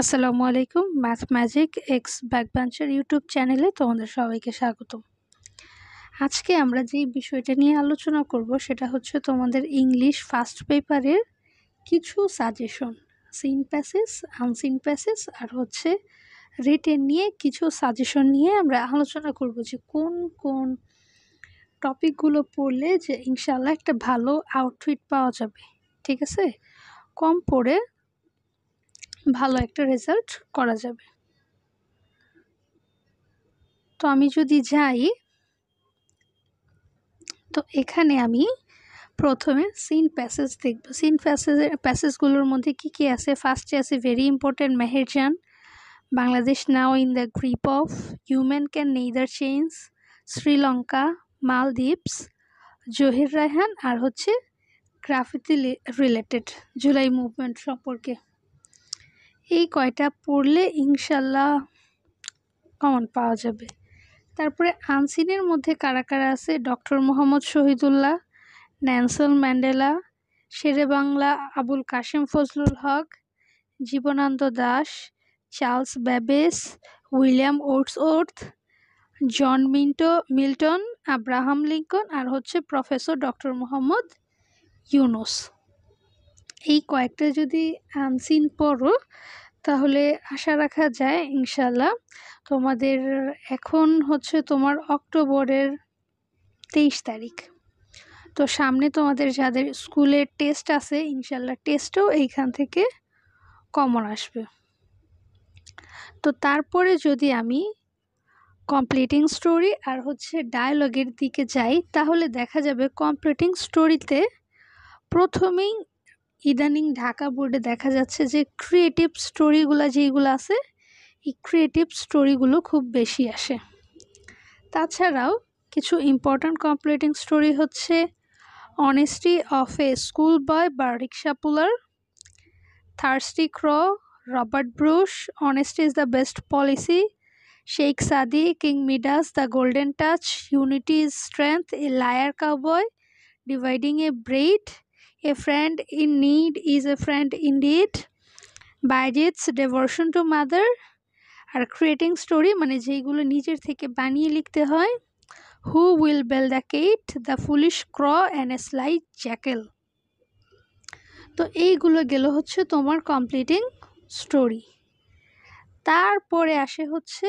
আসসালামু আলাইকুম। Math magic x ব্যাকবেঞ্চের YouTube চ্যানেলে তোমাদের সবাইকে স্বাগতম। আজকে আমরা যেই বিষয়টা নিয়ে আলোচনা করব সেটা হচ্ছে তোমাদের ইংলিশ ফার্স্ট পেপারের কিছু suggestion, seen passage, unseen passage আর হচ্ছে রিটেন নিয়ে কিছু সাজেশন নিয়ে আমরা আলোচনা করব যে কোন কোন টপিকগুলো পড়লে যে ইনশাআল্লাহ একটা ভালো আউটফিট পাওয়া যাবে, ঠিক আছে, কম পড়ে ভালো একটা রেজাল্ট করা যাবে। তো আমি যদি যাই, তো এখানে আমি প্রথমে সিন প্যাসেজ দেখব। সিন প্যাসেজগুলোর মধ্যে কি কি আছে? ফার্স্টে আছে very important Meherjan, Bangladesh now in the grip of, human can neither change, Sri Lanka, Maldives, Zahir Raihan আর হচ্ছে গ্রাফিতি রিলেটেড জুলাই মুভমেন্ট সম্পর্কে। এই কয়টা পড়লে ইনশাল্লাহ কমন পাওয়া যাবে। তারপরে আনসিনের মধ্যে কারা কারা আছে? Doctor Mohammad Shahidullah, Nelson Mandela, Shere Bangla Abul Kashem Fazlul Huq, Jibanananda Das, Charles Babbage, William Wordsworth, John Milton, Abraham Lincoln আর হচ্ছে প্রফেসর ডক্টর মোহাম্মদ ইউনুস। এই কয়েকটা যদি আনসিন পড়ো তাহলে আশা রাখা যায় ইনশাল্লাহ তোমাদের, এখন হচ্ছে তোমার অক্টোবরের 23 তারিখ, তো সামনে তোমাদের যাদের স্কুলের টেস্ট আছে ইনশাল্লাহ টেস্টও এইখান থেকে কমন আসবে। তো তারপরে যদি আমি কমপ্লিটিং স্টোরি আর হচ্ছে ডায়ালগের দিকে যাই তাহলে দেখা যাবে কমপ্লিটিং স্টোরিতে প্রথমেই ইদানিং ঢাকা বোর্ডে দেখা যাচ্ছে যে ক্রিয়েটিভ স্টোরিগুলো যেইগুলো আছে এই ক্রিয়েটিভ স্টোরিগুলো খুব বেশি আসে। তাছাড়াও কিছু ইম্পর্ট্যান্ট কমপ্লিটিং স্টোরি হচ্ছে honesty of a school boy বা rickshaw puller, thirsty crow, Robert Bruce, honesty is the best policy, Sheikh Saadi, King Midas, the golden touch, unity is strength, a liar cowboy, dividing a bread, a friend in need is a friend indeed, Bayazid's devotion to mother. আর creating story মানে যেইগুলো নিজের থেকে বানিয়ে লিখতে হয়, who will bell the cat, the foolish ক্র and a sly Jekyll. তো এইগুলো গেল হচ্ছে তোমার কমপ্লিটিং স্টোরি। তারপরে আসে হচ্ছে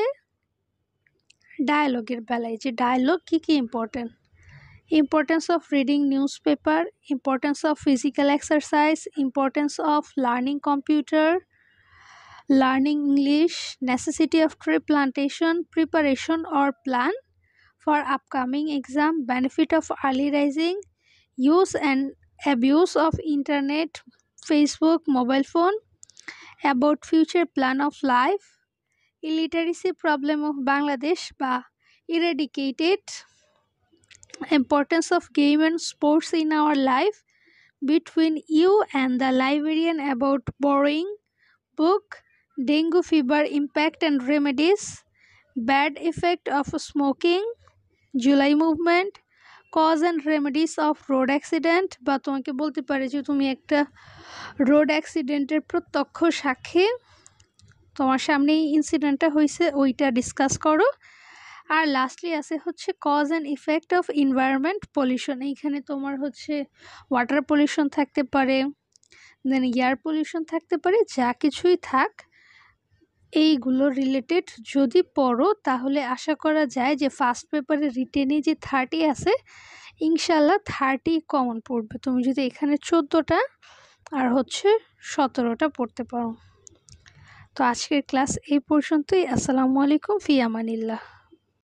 ডায়ালগের বেলায়, যে ডায়ালগ কী কী important: importance of reading newspaper, importance of physical exercise, importance of learning computer, learning English, necessity of tree plantation, preparation or plan for upcoming exam, benefit of early rising, use and abuse of internet, Facebook, mobile phone, about future plan of life, illiteracy problem of Bangladesh বা eradicated, importance of game and sports in our life, between you and the librarian about borrowing book, dengue fever impact and remedies, bad effect of smoking, July movement, cause and remedies of road accident, বা তোমাকে বলতে পারে যে তুমি একটা road অ্যাক্সিডেন্টের প্রত্যক্ষ সাক্ষী, তোমার সামনেই ইনসিডেন্টটা হয়েছে, ওইটা ডিসকাস করো। আর লাস্টলি আছে হচ্ছে cause and effect of environment pollution. এইখানে তোমার হচ্ছে ওয়াটার পলিউশন থাকতে পারে, দেন এয়ার পলিউশন থাকতে পারে, যা কিছুই থাক এইগুলো রিলেটেড যদি পড়ো তাহলে আশা করা যায় যে ফার্স্ট পেপারে রিটেনে যে 30 আছে ইনশাল্লাহ 30 কমন পড়বে। তুমি যদি এখানে 14টা আর হচ্ছে 17টা পড়তে পারো। তো আজকের ক্লাস এই পর্যন্তই। আসসালামু আলাইকুম, ফি আমানিল্লাহ।